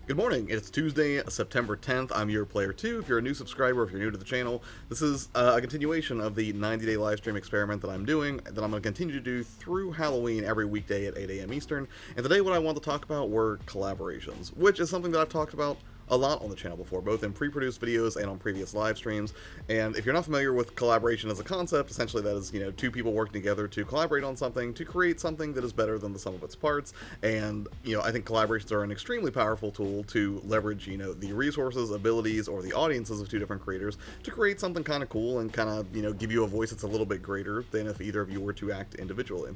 Good morning, it's Tuesday, September 10th. I'm YourPlayerTwo. If you're a new subscriber, if you're new to the channel, this is a continuation of the 90-day live stream experiment that I'm doing, that I'm going to continue to do through Halloween every weekday at 8 a.m. Eastern. And today what I want to talk about were collaborations, which is something that I've talked about a lot on the channel before, both in pre-produced videos and on previous live streams. And if you're not familiar with collaboration as a concept, essentially that is, two people working together to collaborate on something to create something that is better than the sum of its parts. And, I think collaborations are an extremely powerful tool to leverage, the resources, abilities, or the audiences of two different creators to create something kind of cool and kind of, give you a voice that's a little bit greater than if either of you were to act individually.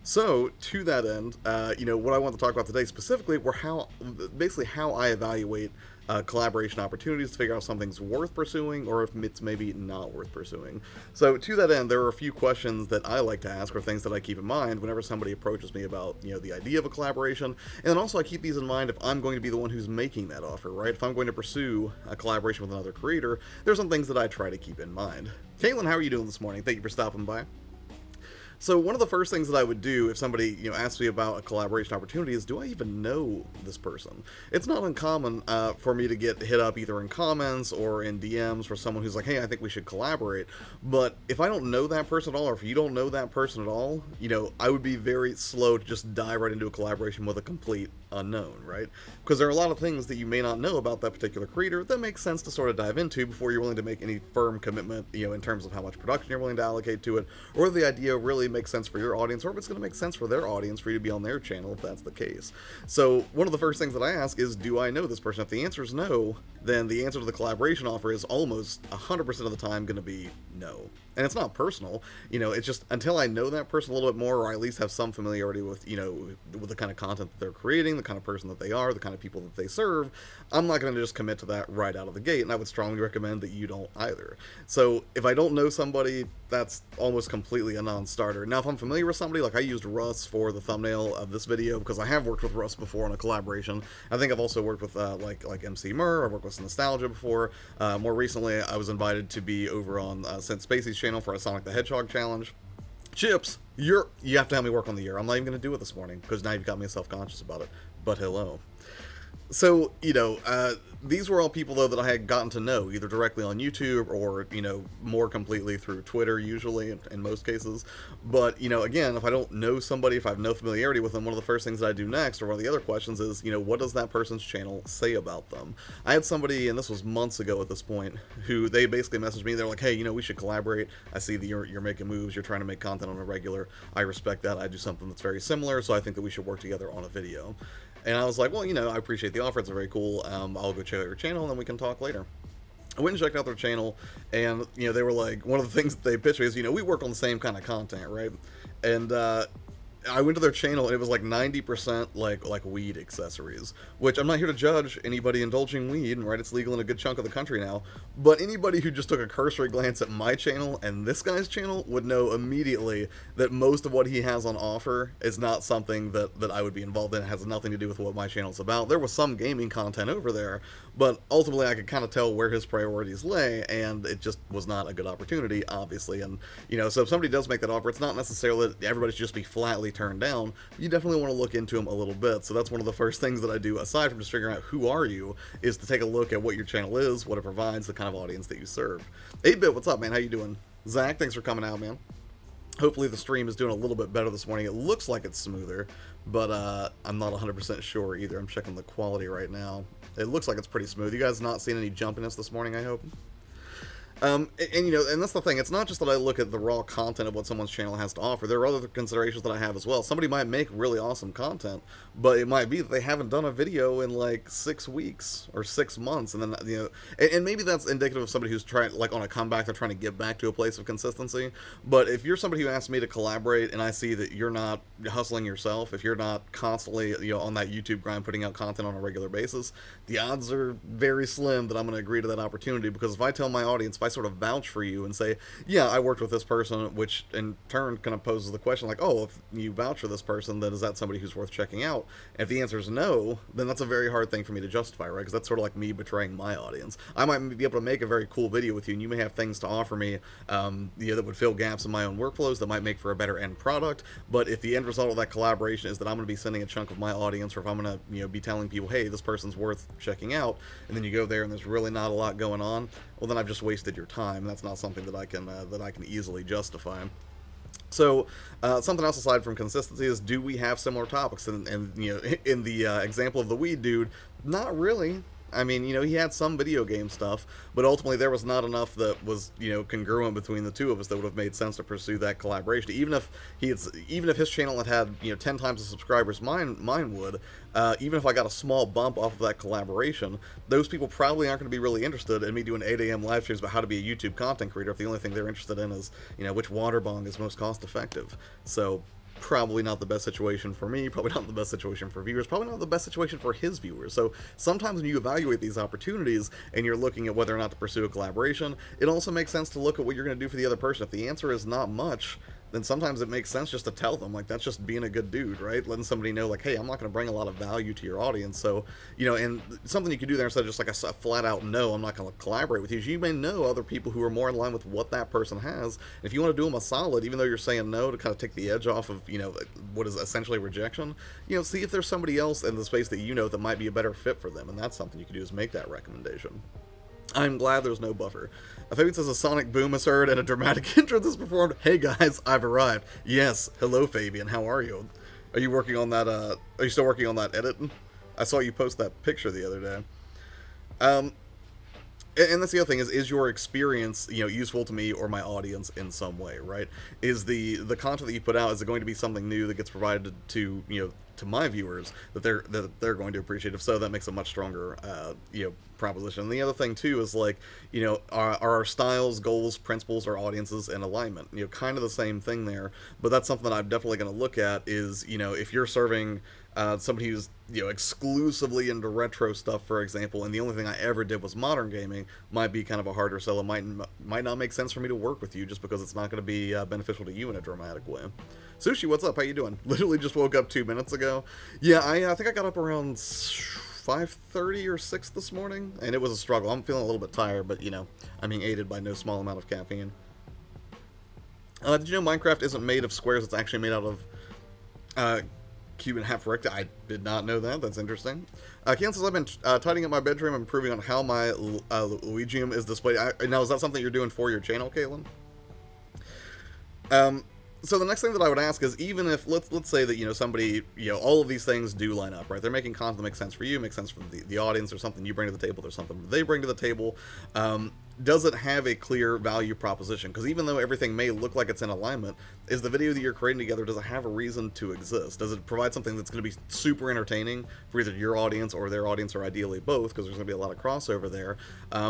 So, to that end, what I want to talk about today specifically were how I evaluate collaboration opportunities to figure out if something's worth pursuing or if it's maybe not worth pursuing. So, to that end, there are a few questions that I like to ask or things that I keep in mind whenever somebody approaches me about, the idea of a collaboration. And then also I keep these in mind if I'm going to be the one who's making that offer, right? If I'm going to pursue a collaboration with another creator, there's some things that I try to keep in mind. Caitlin, how are you doing this morning? Thank you for stopping by. So one of the first things that I would do if somebody, asks me about a collaboration opportunity is, do I even know this person? It's not uncommon for me to get hit up either in comments or in DMs for someone who's like, hey, I think we should collaborate. But if I don't know that person at all, or if you don't know that person at all, I would be very slow to just dive right into a collaboration with a complete unknown, right? Because there are a lot of things that you may not know about that particular creator that makes sense to sort of dive into before you're willing to make any firm commitment, in terms of how much production you're willing to allocate to it, or the idea really makes sense for your audience, or if it's going to make sense for their audience for you to be on their channel, if that's the case. So one of the first things that I ask is, do I know this person? If the answer is no, then the answer to the collaboration offer is almost 100% of the time going to be no. And it's not personal, it's just until I know that person a little bit more, or I at least have some familiarity with, with the kind of content that they're creating, the kind of person that they are, the kind of people that they serve, I'm not going to just commit to that right out of the gate, and I would strongly recommend that you don't either. So if I don't know somebody, that's almost completely a non-starter. Now, if I'm familiar with somebody, like I used Russ for the thumbnail of this video, because I have worked with Russ before on a collaboration. I think I've also worked with, like MC Mur, I've worked with Nostalgia before. More recently, I was invited to be over on Sent Spacey's channel for a Sonic the Hedgehog challenge. Chips, you have to help me work on the year. I'm not even going to do it this morning, because now you've got me self-conscious about it. But hello. So, these were all people, though, that I had gotten to know, either directly on YouTube or, more completely through Twitter, usually, in most cases. But, again, if I don't know somebody, if I have no familiarity with them, one of the first things that I do next, or one of the other questions is, what does that person's channel say about them? I had somebody, and this was months ago at this point, who they basically messaged me. They're like, hey, we should collaborate. I see that you're making moves. You're trying to make content on a regular. I respect that. I do something that's very similar, so I think that we should work together on a video. And I was like, well, I appreciate the offer. It's very cool. I'll go check out your channel, and then we can talk later. I went and checked out their channel, and, they were like, one of the things that they pitched me is, we work on the same kind of content, right? And, I went to their channel, and it was like 90% like weed accessories, which I'm not here to judge anybody indulging weed, right? It's legal in a good chunk of the country now, but anybody who just took a cursory glance at my channel and this guy's channel would know immediately that most of what he has on offer is not something that I would be involved in. It has nothing to do with what my channel's about. There was some gaming content over there, but ultimately I could kind of tell where his priorities lay, and it just was not a good opportunity, obviously. And, so if somebody does make that offer, it's not necessarily that everybody should just be flatly turned down. You definitely want to look into them a little bit. So that's one of the first things that I do, aside from just figuring out who are you, is to take a look at what your channel is, what it provides, the kind of audience that you serve. 8-Bit, what's up, man? How you doing? Zach, thanks for coming out, man. Hopefully the stream is doing a little bit better this morning. It looks like it's smoother, but I'm not 100% sure either. I'm checking the quality right now. It looks like it's pretty smooth. You guys not seeing any jumpiness this morning, I hope? And that's the thing. It's not just that I look at the raw content of what someone's channel has to offer. There are other considerations that I have as well. Somebody might make really awesome content, but it might be that they haven't done a video in like 6 weeks or 6 months, and then and maybe that's indicative of somebody who's trying, like, on a comeback. They're trying to get back to a place of consistency. But if you're somebody who asks me to collaborate, and I see that you're not hustling yourself, if you're not constantly on that YouTube grind putting out content on a regular basis, the odds are very slim that I'm going to agree to that opportunity. Because if I tell my audience, if I sort of vouch for you and say, yeah, I worked with this person, which in turn kind of poses the question like, oh, if you vouch for this person, then is that somebody who's worth checking out? And if the answer is no, then that's a very hard thing for me to justify, right? Because that's sort of like me betraying my audience. I might be able to make a very cool video with you, and you may have things to offer me that would fill gaps in my own workflows that might make for a better end product. But if the end result of that collaboration is that I'm going to be sending a chunk of my audience, or if I'm going to be telling people, hey, this person's worth checking out, and then you go there and there's really not a lot going on, well, then I've just wasted your time. That's not something that I can easily justify. So something else aside from consistency is, do we have similar topics? And in the example of the weed dude, not really. I mean, he had some video game stuff, but ultimately there was not enough that was, congruent between the two of us that would have made sense to pursue that collaboration. Even if his channel had 10 times the subscribers mine would, even if I got a small bump off of that collaboration, those people probably aren't going to be really interested in me doing 8 a.m. live streams about how to be a YouTube content creator if the only thing they're interested in is, which water bong is most cost effective. So probably not the best situation for me, probably not the best situation for viewers, probably not the best situation for his viewers. So sometimes when you evaluate these opportunities and you're looking at whether or not to pursue a collaboration, it also makes sense to look at what you're going to do for the other person. If the answer is not much, then sometimes it makes sense just to tell them, like, that's just being a good dude, right? Letting somebody know, like, hey, I'm not going to bring a lot of value to your audience. So, and something you can do there instead of just like a flat out no, I'm not going to collaborate with you, is you may know other people who are more in line with what that person has. And if you want to do them a solid, even though you're saying no, to kind of take the edge off of, what is essentially rejection, see if there's somebody else in the space that that might be a better fit for them. And that's something you can do, is make that recommendation. I'm glad there's no buffer. Fabian says a sonic boom is heard and a dramatic entrance is performed. Hey guys, I've arrived. Yes, hello Fabian, how are you? Are you working on that, are you still working on that edit? I saw you post that picture the other day. And that's the other thing, is your experience, useful to me or my audience in some way, right? Is the content that you put out, is it going to be something new that gets provided to, to my viewers that they're going to appreciate? If so, that makes a much stronger, proposition. And the other thing too is, like, are our styles, goals, principles, our audiences in alignment? Kind of the same thing there, but that's something that I'm definitely going to look at. Is, if you're serving somebody who's exclusively into retro stuff, for example, and the only thing I ever did was modern gaming, might be kind of a harder sell. It might not make sense for me to work with you, just because it's not going to be beneficial to you in a dramatic way. Sushi, what's up? How you doing? Literally just woke up 2 minutes ago. Yeah, I think I got up around 5:30 or 6 this morning, and it was a struggle. I'm feeling a little bit tired, but I'm being aided by no small amount of caffeine. Did you know Minecraft isn't made of squares? It's actually made out of cube and half rectangle. I did not know that. That's interesting. Keon says, I've been tidying up my bedroom and improving on how my Luigium is displayed. Now, is that something you're doing for your channel, Caitlin? So the next thing that I would ask is, even if, let's say that, somebody, all of these things do line up, right? They're making content that makes sense for you, makes sense for the audience, there's something you bring to the table, there's something they bring to the table. Does it have a clear value proposition? Because even though everything may look like it's in alignment, is the video that you're creating together, does it have a reason to exist? Does it provide something that's going to be super entertaining for either your audience or their audience, or ideally both, because there's going to be a lot of crossover there?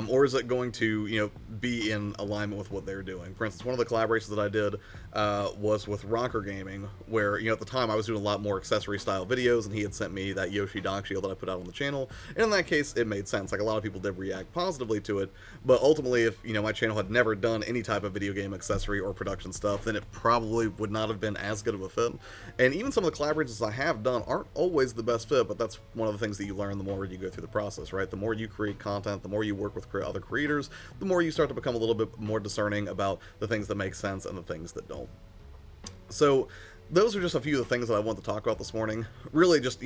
Or is it going to, be in alignment with what they're doing? For instance, one of the collaborations that I did was with Rocker Gaming, where, at the time I was doing a lot more accessory style videos, and he had sent me that Yoshi dog shield that I put out on the channel, and in that case, it made sense. Like, a lot of people did react positively to it, but ultimately, if, my channel had never done any type of video game accessory or production stuff, then it probably would not have been as good of a fit. And even some of the collaborations I have done aren't always the best fit, but that's one of the things that you learn the more you go through the process, right? The more you create content, the more you work with other creators, the more you start to become a little bit more discerning about the things that make sense and the things that don't. So those are just a few of the things that I want to talk about this morning. Really just,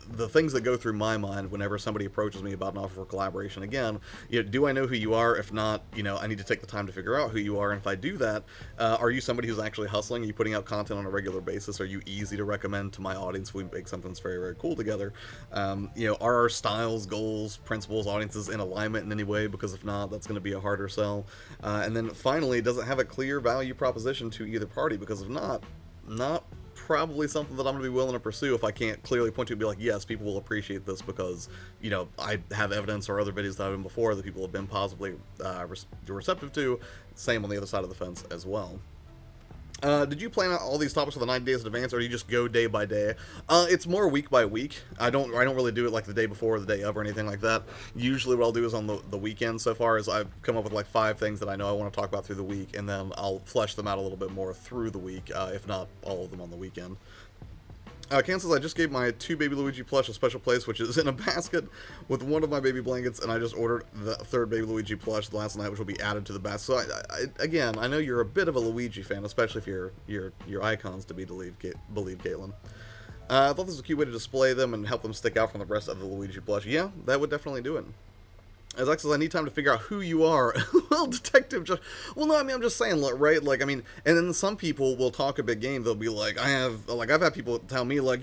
the things that go through my mind whenever somebody approaches me about an offer for collaboration. Again, do I know who you are? If not, I need to take the time to figure out who you are. And if I do that, are you somebody who's actually hustling? Are you putting out content on a regular basis? Are you easy to recommend to my audience if we make something that's very, very cool together? Are our styles, goals, principles, audiences in alignment in any way? Because if not, that's going to be a harder sell. And then finally, does it have a clear value proposition to either party? Because if not probably something that I'm going to be willing to pursue if I can't clearly point to and be like, yes, people will appreciate this because, I have evidence or other videos that I've done before that people have been positively receptive to. Same on the other side of the fence as well. Did you plan out all these topics for the 90 days in advance, or do you just go day by day? It's more week by week. I don't really do it like the day before or the day of or anything like that. Usually what I'll do is on the weekend so far is I've come up with like 5 things that I know I want to talk about through the week, and then I'll flesh them out a little bit more through the week, if not all of them on the weekend. Ken says, I just gave my 2 Baby Luigi plush a special place, which is in a basket with one of my baby blankets, and I just ordered the 3rd Baby Luigi plush last night, which will be added to the basket. So, again, I know you're a bit of a Luigi fan, especially if your icons to be believed, Caitlin. I thought this was a cute way to display them and help them stick out from the rest of the Luigi plush. Yeah, that would definitely do it. As X says, I need time to figure out who you are. Well, Detective just... Well, no, I mean, I'm just saying, right? Like, I mean, and then some people will talk a big game. They'll be like, I've had people tell me, like,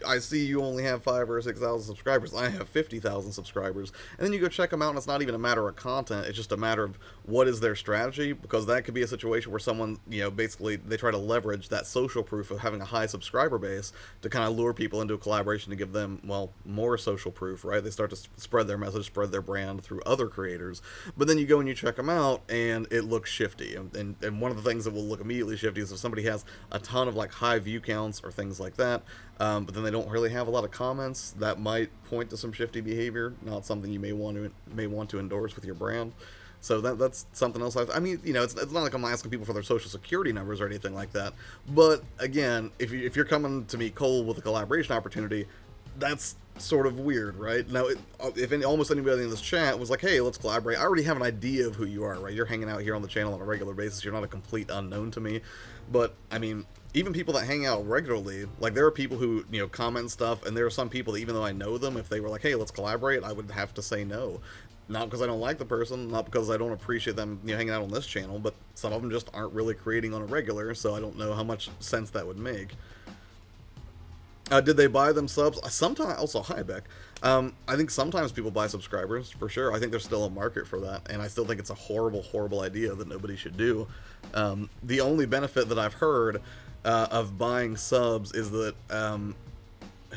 I see you only have 5,000 or 6,000 subscribers. I have 50,000 subscribers. And then you go check them out, and it's not even a matter of content. It's just a matter of what is their strategy, because that could be a situation where someone, basically, they try to leverage that social proof of having a high subscriber base to kind of lure people into a collaboration to give them, well, more social proof, right? They start to spread their message, spread their brand through other creators, but then you go and you check them out and it looks shifty, and one of the things that will look immediately shifty is if somebody has a ton of like high view counts or things like that, but then they don't really have a lot of comments. That might point to some shifty behavior, not something you may want to endorse with your brand. So that's something else. I mean, it's not like I'm asking people for their social security numbers or anything like that, but again, if you're coming to meet Cole with a collaboration opportunity, that's sort of weird, right? Now, almost anybody in this chat was like, hey, let's collaborate, I already have an idea of who you are, right? You're hanging out here on the channel on a regular basis. You're not a complete unknown to me. But, I mean, even people that hang out regularly, like, there are people who, comment stuff, and there are some people that, even though I know them, if they were like, hey, let's collaborate, I would have to say no. Not because I don't like the person, not because I don't appreciate them, hanging out on this channel, but some of them just aren't really creating on a regular, so I don't know how much sense that would make. Did they buy them subs? Sometimes. Also, hi, Beck. I think sometimes people buy subscribers, for sure. I think there's still a market for that, and I still think it's a horrible, horrible idea that nobody should do. The only benefit that I've heard of buying subs is that...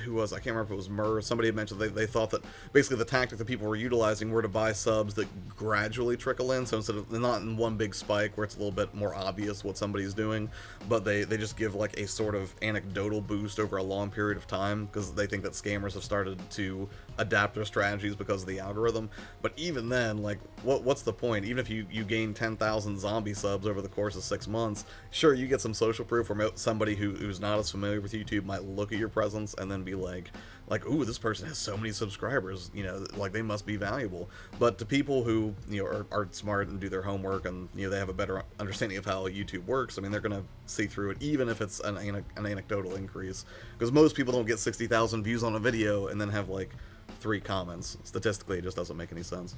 who was, I can't remember if it was Murr, somebody had mentioned they thought that basically the tactic that people were utilizing were to buy subs that gradually trickle in, so instead of, not in one big spike where it's a little bit more obvious what somebody's doing, but they just give like a sort of anecdotal boost over a long period of time, because they think that scammers have started to adapt their strategies because of the algorithm. But even then, like, what's the point? Even if you gain 10,000 zombie subs over the course of 6 months, sure, you get some social proof where somebody who's not as familiar with YouTube might look at your presence and then be like, ooh, this person has so many subscribers, like they must be valuable. But to people who, are smart and do their homework and, they have a better understanding of how YouTube works, I mean, they're going to see through it, even if it's an anecdotal increase. Because most people don't get 60,000 views on a video and then have, like, 3 comments. Statistically, it just doesn't make any sense.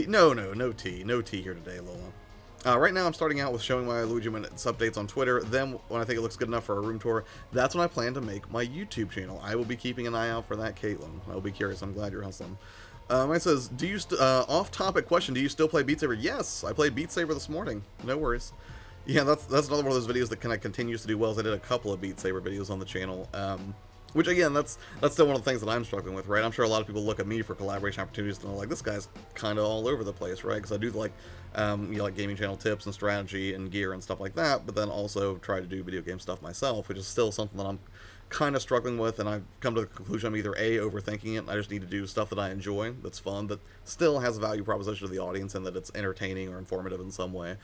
No tea here today, Lola. Right now I'm starting out with showing my Luigi Minutes updates on Twitter. Then, when I think it looks good enough for a room tour, that's when I plan to make my YouTube channel. I will be keeping an eye out for that, Caitlin. I'll be curious. I'm glad you're hustling. Mine says, off-topic question, do you still play Beat Saber? Yes, I played Beat Saber this morning. No worries. Yeah, that's another one of those videos that kind of continues to do well, as I did a couple of Beat Saber videos on the channel. Which, again, that's still one of the things that I'm struggling with, right? I'm sure a lot of people look at me for collaboration opportunities and they're like, this guy's kind of all over the place, right? Because I do like, like gaming channel tips and strategy and gear and stuff like that, but then also try to do video game stuff myself, which is still something that I'm kind of struggling with, and I've come to the conclusion I'm either A, overthinking it, and I just need to do stuff that I enjoy, that's fun, that still has a value proposition to the audience and that it's entertaining or informative in some way,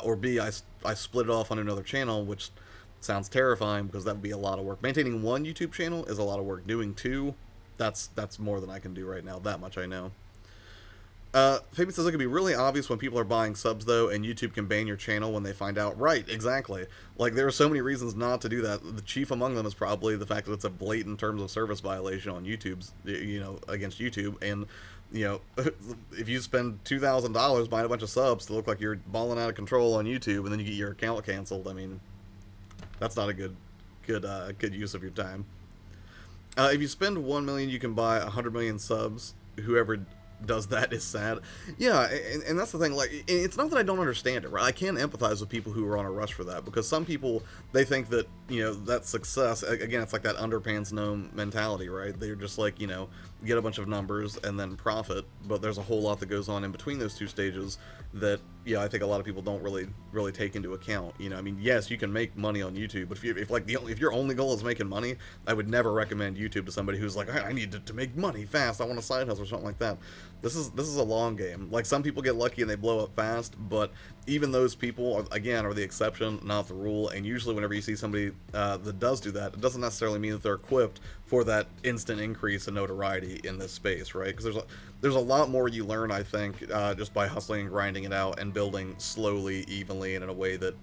or B, I split it off on another channel, which sounds terrifying because that would be a lot of work. Maintaining one YouTube channel is a lot of work. Doing 2, that's more than I can do right now. That much I know. Fabian says it can be really obvious when people are buying subs, though, and YouTube can ban your channel when they find out. Right, exactly. Like, there are so many reasons not to do that. The chief among them is probably the fact that it's a blatant terms of service violation on YouTube's, against YouTube, and, if you spend $2,000 buying a bunch of subs to look like you're balling out of control on YouTube, and then you get your account canceled, I mean, that's not a good use of your time. If you spend 1 million, you can buy 100 million subs. Whoever does that is sad. Yeah, and that's the thing, like, it's not that I don't understand it, right? I can empathize with people who are on a rush for that, because some people, they think that, you know, that success, again, it's like that underpants gnome mentality, right? They're just like, you know, get a bunch of numbers and then profit, but there's a whole lot that goes on in between those two stages that, yeah, I think a lot of people don't really take into account. You know, I mean, yes, you can make money on YouTube, but if your only goal is making money, I would never recommend YouTube to somebody who's like, I need to make money fast, I want a side hustle or something like that. This is a long game. Like, some people get lucky and they blow up fast, but even those people are the exception, not the rule. And usually whenever you see somebody that does do that, it doesn't necessarily mean that they're equipped for that instant increase in notoriety in this space, right? Because there's a lot more you learn, I think, just by hustling and grinding it out and building slowly, evenly, and in a way that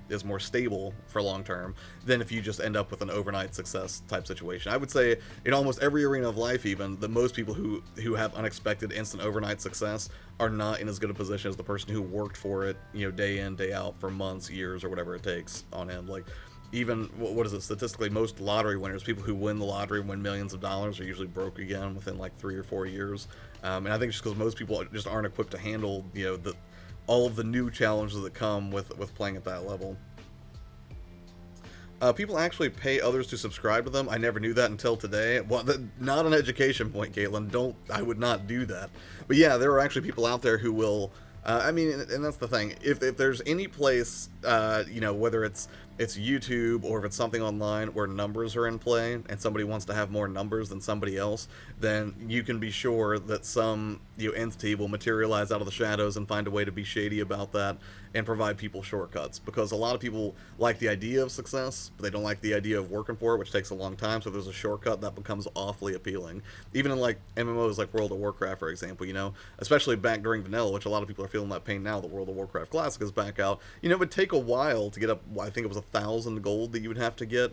is more stable for long term than if you just end up with an overnight success type situation. I would say in almost every arena of life, even, that most people who have unexpected instant overnight success are not in as good a position as the person who worked for it, you know, day in, day out for months, years, or whatever it takes on end. Like, even, what is it, statistically, most lottery winners, people who win the lottery and win millions of dollars, are usually broke again within like 3 or 4 years. And I think it's just because most people just aren't equipped to handle, you know, all of the new challenges that come with playing at that level. People actually pay others to subscribe to them. I never knew that until today. Well, not an education point, Caitlin. I would not do that. But yeah, there are actually people out there who will. I mean, and that's the thing. If there's any place, you know, whether it's YouTube or if it's something online where numbers are in play and somebody wants to have more numbers than somebody else, then you can be sure that some, you know, entity will materialize out of the shadows and find a way to be shady about that and provide people shortcuts. Because a lot of people like the idea of success, but they don't like the idea of working for it, which takes a long time. So if there's a shortcut, that becomes awfully appealing. Even in like MMOs like World of Warcraft, for example, you know, especially back during vanilla, which a lot of people are feeling that pain now that World of Warcraft Classic is back out. You know, it would take a while to get up. I think it was 1,000 gold that you would have to get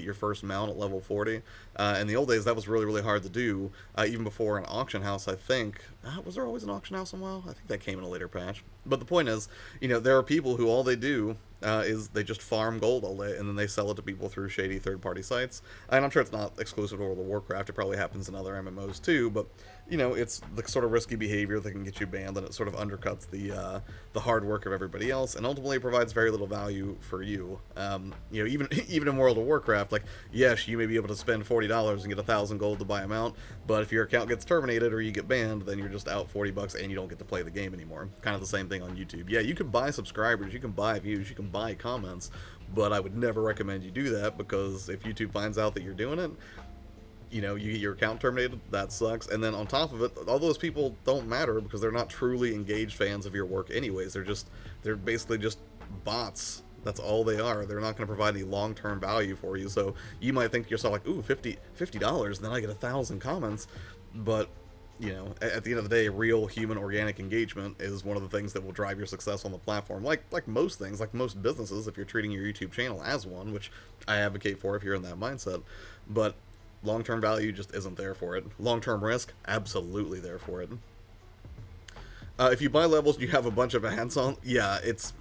your first mount at level 40. In the old days, that was really, really hard to do, even before an auction house, I think. Was there always an auction house in WoW? I think that came in a later patch. But the point is, you know, there are people who all they do is they just farm gold all day, and then they sell it to people through shady third-party sites. And I'm sure it's not exclusive to World of Warcraft. It probably happens in other MMOs too, but, you know, it's the sort of risky behavior that can get you banned, and it sort of undercuts the hard work of everybody else, and ultimately provides very little value for you. You know, even in World of Warcraft, like, yes, you may be able to spend $40 and get 1,000 gold to buy a mount, but if your account gets terminated or you get banned, then you're just out $40 and you don't get to play the game anymore. Kind of the same thing on YouTube. Yeah, you can buy subscribers, you can buy views, you can buy comments, but I would never recommend you do that, because if YouTube finds out that you're doing it, you know, you get your account terminated, that sucks. And then on top of it, all those people don't matter because they're not truly engaged fans of your work anyways. They're basically just bots. That's all they are. They're not going to provide any long-term value for you. So you might think to yourself like, ooh, $50, and then I get 1,000 comments. But, you know, at the end of the day, real human organic engagement is one of the things that will drive your success on the platform. Like most things, like most businesses, if you're treating your YouTube channel as one, which I advocate for if you're in that mindset. But long-term value just isn't there for it. Long-term risk, absolutely there for it. If you buy levels and you have a bunch of ads on, yeah, it's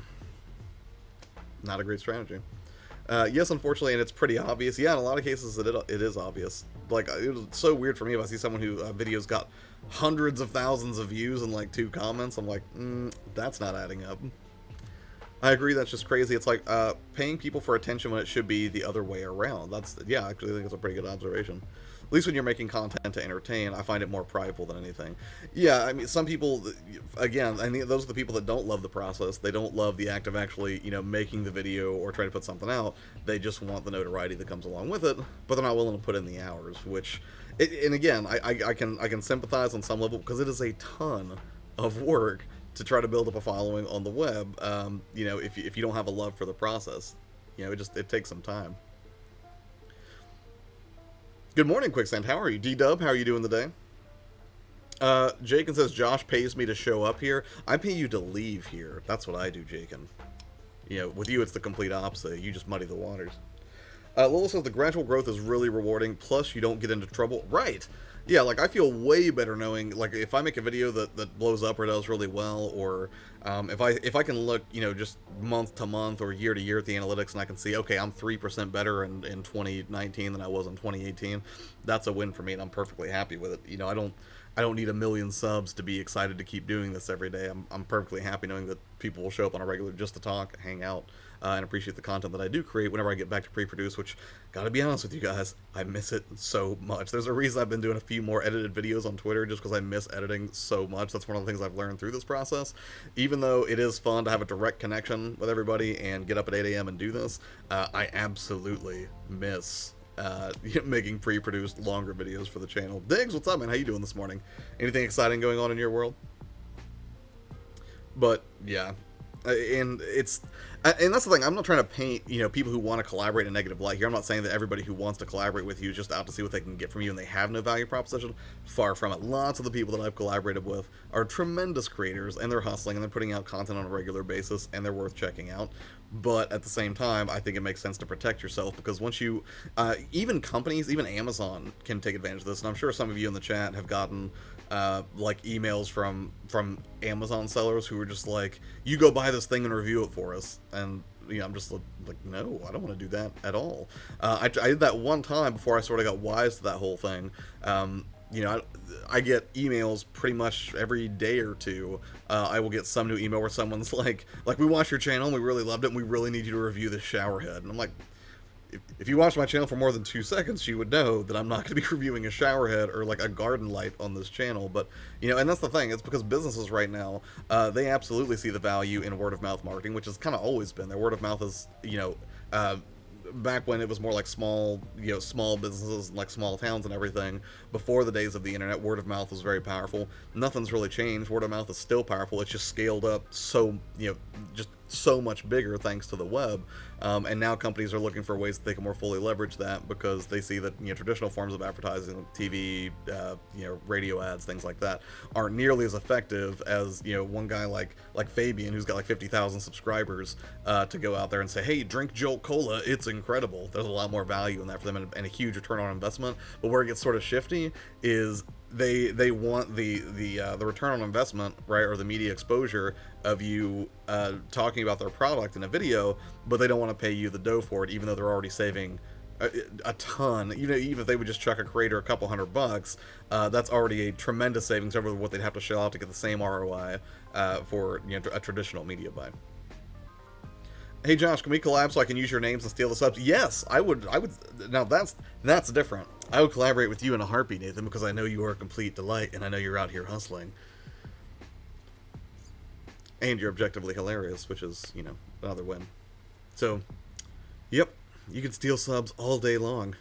not a great strategy. Yes, unfortunately, and it's pretty obvious. Yeah, in a lot of cases, it is obvious. Like, it was so weird for me if I see someone who videos got hundreds of thousands of views and like 2 comments. I'm like, that's not adding up. I agree, that's just crazy. It's like paying people for attention when it should be the other way around. Yeah, actually, I think it's a pretty good observation. At least when you're making content to entertain, I find it more prideful than anything. Yeah, I mean, some people, again, I think those are the people that don't love the process. They don't love the act of actually, you know, making the video or trying to put something out. They just want the notoriety that comes along with it, but they're not willing to put in the hours, which, and again, I can sympathize on some level, because it is a ton of work to try to build up a following on the web. You know, if you don't have a love for the process, you know, it takes some time. Good morning, Quicksand. How are you? D-Dub, how are you doing today? Jakin says, Josh pays me to show up here. I pay you to leave here. That's what I do, Jakin. You know, with you, it's the complete opposite. You just muddy the waters. Lola says the gradual growth is really rewarding, plus you don't get into trouble. Right. Yeah, like, I feel way better knowing, like, if I make a video that blows up or does really well, or if I can look, you know, just month to month or year to year at the analytics and I can see, okay, I'm 3% better in 2019 than I was in 2018, that's a win for me, and I'm perfectly happy with it. You know, I don't need a million subs to be excited to keep doing this every day. I'm perfectly happy knowing that people will show up on a regular just to talk, hang out, and appreciate the content that I do create whenever I get back to pre-produce, which, gotta be honest with you guys, I miss it so much. There's a reason I've been doing a few more edited videos on Twitter, just because I miss editing so much. That's one of the things I've learned through this process. Even though it is fun to have a direct connection with everybody and get up at 8 a.m. and do this, I absolutely miss making pre-produced longer videos for the channel. Diggs, what's up, man? How you doing this morning? Anything exciting going on in your world? But yeah, and that's the thing. I'm not trying to paint, you know, people who want to collaborate in a negative light here. I'm not saying that everybody who wants to collaborate with you is just out to see what they can get from you and they have no value proposition. Far from it. Lots of the people that I've collaborated with are tremendous creators, and they're hustling and they're putting out content on a regular basis, and they're worth checking out. But at the same time, I think it makes sense to protect yourself, because once you, even companies, even Amazon can take advantage of this, and I'm sure some of you in the chat have gotten like emails from Amazon sellers who are just like, you go buy this thing and review it for us, and you know, I'm just like, no, I don't want to do that at all. I did that one time before I sort of got wise to that whole thing. You know, I get emails pretty much every day or two. I will get some new email where someone's like, we watched your channel and we really loved it and we really need you to review this shower head. And I'm like, if you watched my channel for more than 2 seconds, you would know that I'm not going to be reviewing a shower head or like a garden light on this channel. But, you know, and that's the thing. It's because businesses right now, they absolutely see the value in word of mouth marketing, which has kind of always been. Their word of mouth is, you know, back when it was more like small businesses, like small towns and everything, before the days of the internet, word of mouth was very powerful. Nothing's really changed. Word of mouth is still powerful. It's just scaled up so, you know, just so much bigger thanks to the web. And now companies are looking for ways that they can more fully leverage that, because they see that, you know, traditional forms of advertising, TV, you know, radio ads, things like that, aren't nearly as effective as, you know, one guy like Fabian, who's got like 50,000 subscribers, to go out there and say, hey, drink Jolt Cola, it's incredible. There's a lot more value in that for them, and a huge return on investment. But where it gets sort of shifty is they want the return on investment, right, or the media exposure of you talking about their product in a video, but they don't want to pay you the dough for it, even though they're already saving a ton. You know, even if they would just chuck a creator a couple $100, that's already a tremendous savings over what they'd have to shell out to get the same ROI for, you know, a traditional media buy. Hey Josh, can we collab so I can use your names and steal the subs? Yes, I would. Now that's different. I would collaborate with you in a heartbeat, Nathan, because I know you are a complete delight, and I know you're out here hustling. And you're objectively hilarious, which is, you know, another win. So, yep, you can steal subs all day long.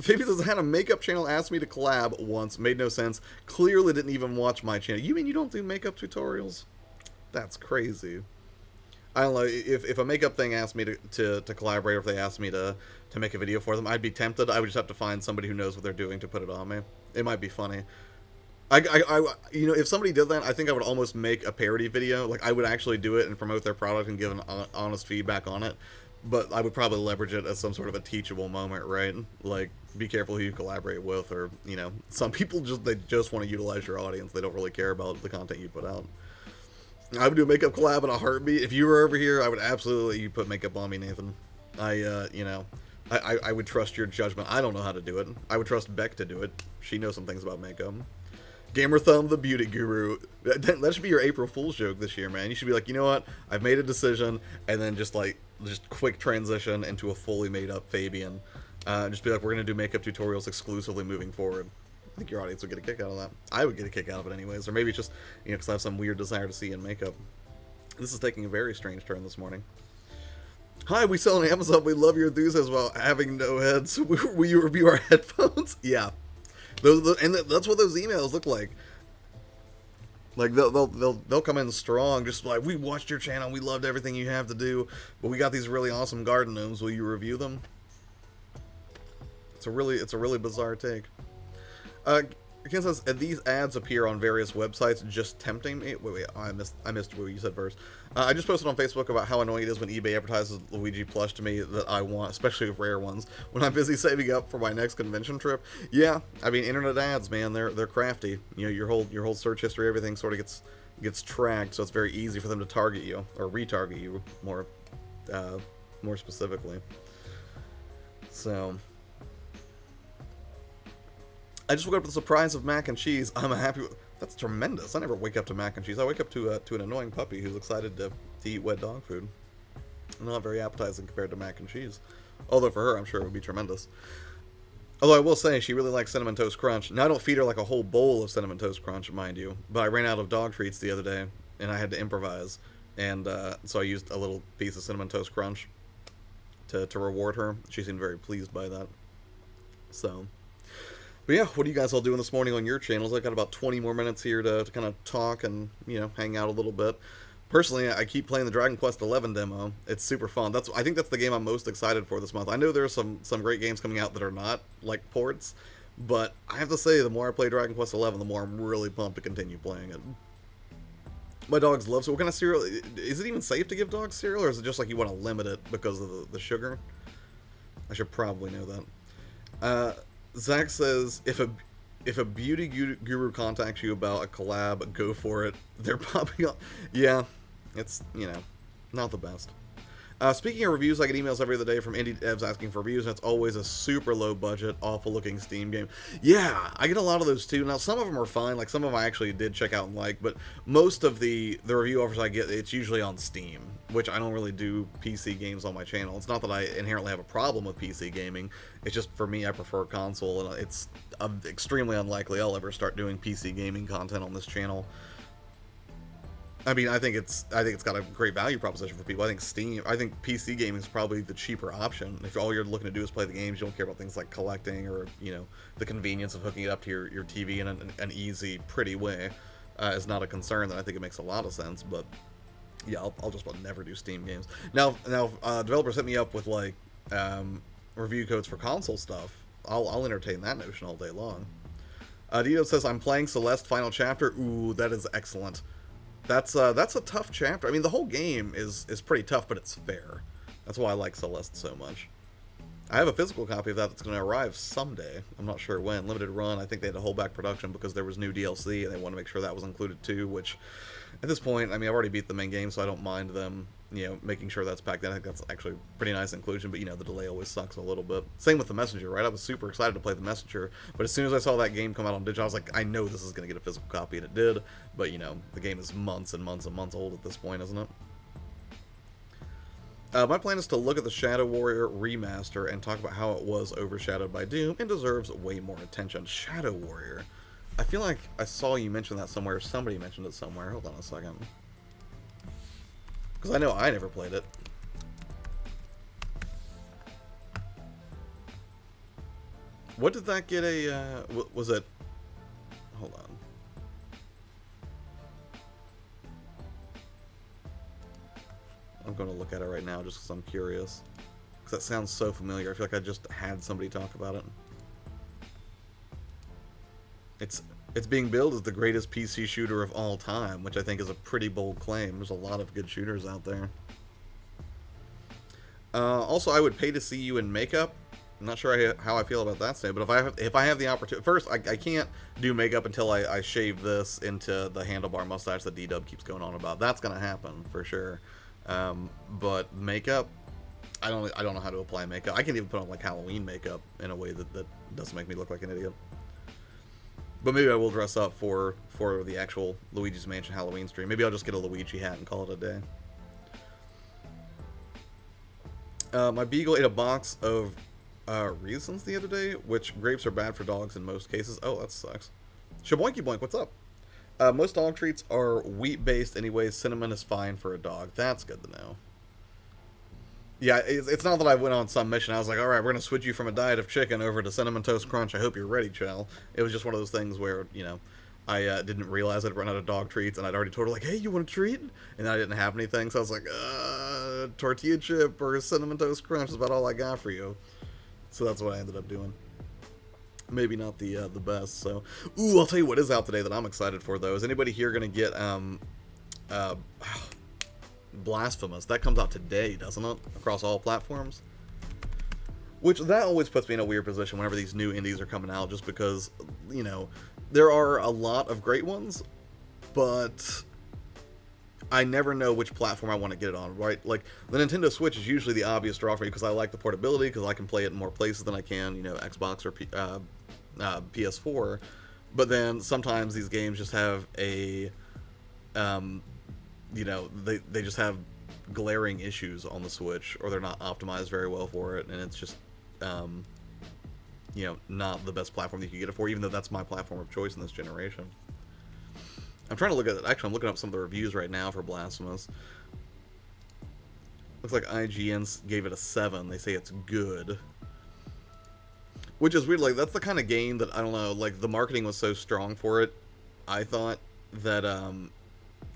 Phoebe says, I had a makeup channel ask me to collab once. Made no sense. Clearly didn't even watch my channel. You mean you don't do makeup tutorials? That's crazy. I don't know, if a makeup thing asked me to collaborate, or if they asked me to make a video for them, I'd be tempted. I would just have to find somebody who knows what they're doing to put it on me. It might be funny. You know, if somebody did that, I think I would almost make a parody video. Like, I would actually do it and promote their product and give an honest feedback on it. But I would probably leverage it as some sort of a teachable moment, right? Like, be careful who you collaborate with, or, you know, some people they just want to utilize your audience. They don't really care about the content you put out. I would do a makeup collab in a heartbeat. If you were over here, I would absolutely let you put makeup on me, Nathan. You know, I would trust your judgment. I don't know how to do it. I would trust Beck to do it. She knows some things about makeup. Gamer Thumb, the beauty guru. That should be your April Fool's joke this year, man. You should be like, you know what? I've made a decision, and then just quick transition into a fully made up Fabian. Just be like, we're gonna do makeup tutorials exclusively moving forward. I think your audience would get a kick out of that. I would get a kick out of it anyways. Or maybe it's just, you know, because I have some weird desire to see in makeup. This is taking a very strange turn this morning. Hi, we sell on Amazon. We love your enthusiasm while having no heads. Will you review our headphones? Yeah. And that's what those emails look like. Like, they'll come in strong, just like, we watched your channel, we loved everything you have to do, but we got these really awesome garden gnomes. Will you review them? It's a really bizarre take. Ken says, these ads appear on various websites, just tempting me. Wait, I missed what you said first. I just posted on Facebook about how annoying it is when eBay advertises Luigi plush to me that I want, especially rare ones, when I'm busy saving up for my next convention trip. Yeah, I mean, internet ads, man, they're crafty. You know, your whole search history, everything sort of gets tracked, so it's very easy for them to target you or retarget you more specifically. So. I just woke up to the surprise of mac and cheese. I'm happy with... That's tremendous. I never wake up to mac and cheese. I wake up to an annoying puppy who's excited to eat wet dog food. Not very appetizing compared to mac and cheese. Although for her, I'm sure it would be tremendous. Although I will say, she really likes Cinnamon Toast Crunch. Now, I don't feed her like a whole bowl of Cinnamon Toast Crunch, mind you. But I ran out of dog treats the other day, and I had to improvise. And so I used a little piece of Cinnamon Toast Crunch to reward her. She seemed very pleased by that. So... But yeah, what are you guys all doing this morning on your channels? I've got about 20 more minutes here to kind of talk and, you know, hang out a little bit. Personally, I keep playing the Dragon Quest XI demo. It's super fun. I think that's the game I'm most excited for this month. I know there's some great games coming out that are not, like, ports. But I have to say, the more I play Dragon Quest XI, the more I'm really pumped to continue playing it. My dogs love it. What kind of cereal? Is it even safe to give dogs cereal, or is it just like you want to limit it because of the sugar? I should probably know that. Zach says, if a beauty guru contacts you about a collab, go for it. They're popping up. Yeah, it's, you know, not the best. Speaking of reviews, I get emails every other day from indie devs asking for reviews, and it's always a super low budget, awful looking Steam game. Yeah, I get a lot of those too. Now, some of them are fine, like some of them I actually did check out and like, but most of the review offers I get, it's usually on Steam, which I don't really do PC games on my channel. It's not that I inherently have a problem with PC gaming, it's just for me, I prefer console, and it's extremely unlikely I'll ever start doing PC gaming content on this channel. I mean, I think it's got a great value proposition for people. I think PC gaming is probably the cheaper option. If all you're looking to do is play the games, you don't care about things like collecting or, you know, the convenience of hooking it up to your TV in an easy, pretty way is not a concern. Then I think it makes a lot of sense. But yeah, I'll just about never do Steam games. Now, developers hit me up with like review codes for console stuff. I'll entertain that notion all day long. Dito says, I'm playing Celeste Final Chapter. Ooh, that is excellent. That's a tough chapter. I mean, the whole game is pretty tough, but it's fair. That's why I like Celeste so much. I have a physical copy of that that's going to arrive someday. I'm not sure when. Limited run. I think they had to hold back production because there was new DLC, and they want to make sure that was included too, which, at this point, I mean, I've already beat the main game, so I don't mind them, you know, making sure that's packed in. I think that's actually a pretty nice inclusion, but, you know, the delay always sucks a little bit. Same with The Messenger, right? I was super excited to play The Messenger, but as soon as I saw that game come out on digital, I was like, I know this is going to get a physical copy, and it did, but, you know, the game is months and months and months old at this point, isn't it? My plan is to look at the Shadow Warrior remaster and talk about how it was overshadowed by Doom and deserves way more attention. Shadow Warrior. I feel like I saw you mention that somewhere. Somebody mentioned it somewhere. Hold on a second. Because I know I never played it. What did that get a... was it... Hold on. I'm going to look at it right now just because I'm curious. Because that sounds so familiar. I feel like I just had somebody talk about it. It's being billed as the greatest PC shooter of all time, which I think is a pretty bold claim. There's a lot of good shooters out there. Also, I would pay to see you in makeup. I'm not sure how I feel about that statement, but if I have the opportunity... First, I can't do makeup until I shave this into the handlebar mustache that D-Dub keeps going on about. That's going to happen, for sure. But makeup, I don't know how to apply makeup. I can't even put on like Halloween makeup in a way that doesn't make me look like an idiot. But maybe I will dress up for the actual Luigi's Mansion Halloween stream. Maybe I'll just get a Luigi hat and call it a day. My beagle ate a box of raisins the other day, which grapes are bad for dogs in most cases. Oh, that sucks. Shaboinky Boink, what's up? Most dog treats are wheat-based anyways. Cinnamon is fine for a dog. That's good to know. Yeah, it's not that I went on some mission. I was like, all right, we're going to switch you from a diet of chicken over to Cinnamon Toast Crunch. I hope you're ready, Chell. It was just one of those things where, you know, I didn't realize I'd run out of dog treats, and I'd already told her, like, hey, you want a treat? And I didn't have anything, so I was like, tortilla chip or Cinnamon Toast Crunch is about all I got for you. So that's what I ended up doing. maybe not the best. So, ooh, I'll tell you what is out today that I'm excited for though. Is anybody here gonna get uh, Blasphemous? That comes out today, doesn't it? Across all platforms. Which that always puts me in a weird position whenever these new indies are coming out, just because, you know, there are a lot of great ones, but I never know which platform I want to get it on, right? Like, the Nintendo Switch is usually the obvious draw for me because I like the portability, because I can play it in more places than I can, you know, Xbox or PS4. But then sometimes these games just have a, you know, they just have glaring issues on the Switch, or they're not optimized very well for it, and it's just, you know, not the best platform that you can get it for, even though that's my platform of choice in this generation. I'm trying to look at it. Actually, I'm looking up some of the reviews right now for Blasphemous. Looks like IGN gave it a 7. They say it's good. Which is weird. Like, that's the kind of game that, I don't know, like, the marketing was so strong for it, I thought, that,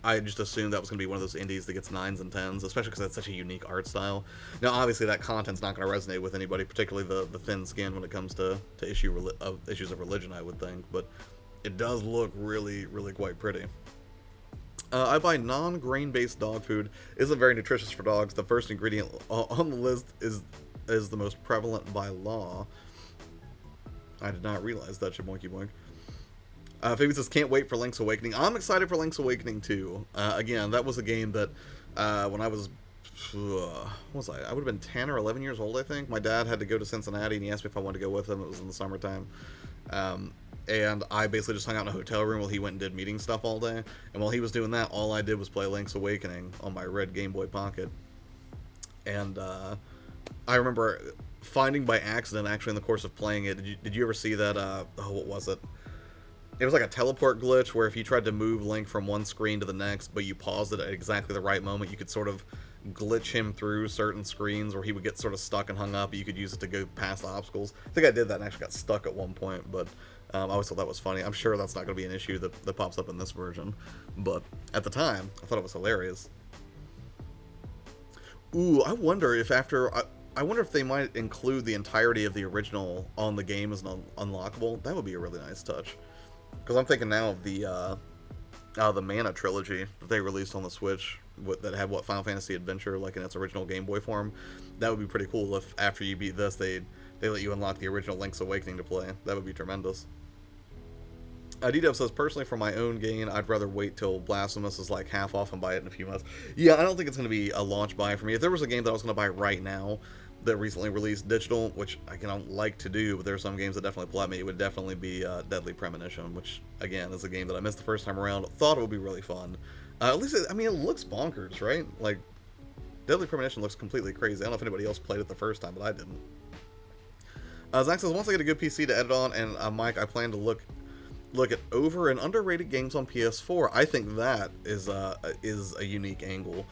I just assumed that was going to be one of those indies that gets 9s and 10s, especially because it's such a unique art style. Now, obviously, that content's not going to resonate with anybody, particularly the thin skin when it comes to issues of religion, I would think, but it does look really, really quite pretty. I buy non-grain-based dog food. Isn't very nutritious for dogs. The first ingredient on the list is the most prevalent by law. I did not realize that, Shaboinky Boink. Phoebe says, can't wait for Link's Awakening. I'm excited for Link's Awakening, too. Again, that was a game that, when I was, what was I? I would have been 10 or 11 years old, I think. My dad had to go to Cincinnati, and he asked me if I wanted to go with him. It was in the summertime. And I basically just hung out in a hotel room while he went and did meeting stuff all day. And while he was doing that, all I did was play Link's Awakening on my red Game Boy Pocket. And I remember finding by accident, actually, in the course of playing it, did you ever see that, oh, what was it? It was like a teleport glitch where if you tried to move Link from one screen to the next, but you paused it at exactly the right moment, you could sort of glitch him through certain screens where he would get sort of stuck and hung up, but you could use it to go past obstacles. I think I did that and actually got stuck at one point, but I always thought that was funny. I'm sure that's not going to be an issue that pops up in this version, but at the time, I thought it was hilarious. Ooh, I wonder if I wonder if they might include the entirety of the original on the game as an unlockable. That would be a really nice touch. Because I'm thinking now of the Mana trilogy that they released on the Switch that had Final Fantasy Adventure like in its original Game Boy form. That would be pretty cool if after you beat this they let you unlock the original Link's Awakening to play. That would be tremendous. D-Dub says, personally for my own gain, I'd rather wait till Blasphemous is like half off and buy it in a few months. Yeah, I don't think it's going to be a launch buy for me. If there was a game that I was going to buy right now that recently released digital, which I don't like to do, but there are some games that definitely pull at me, it would definitely be Deadly Premonition, which, again, is a game that I missed the first time around. Thought it would be really fun. At least, I mean, it looks bonkers, right? Like, Deadly Premonition looks completely crazy. I don't know if anybody else played it the first time, but I didn't. Zach says, once I get a good PC to edit on, and Mike, I plan to look at over and underrated games on PS4. I think that is a unique angle.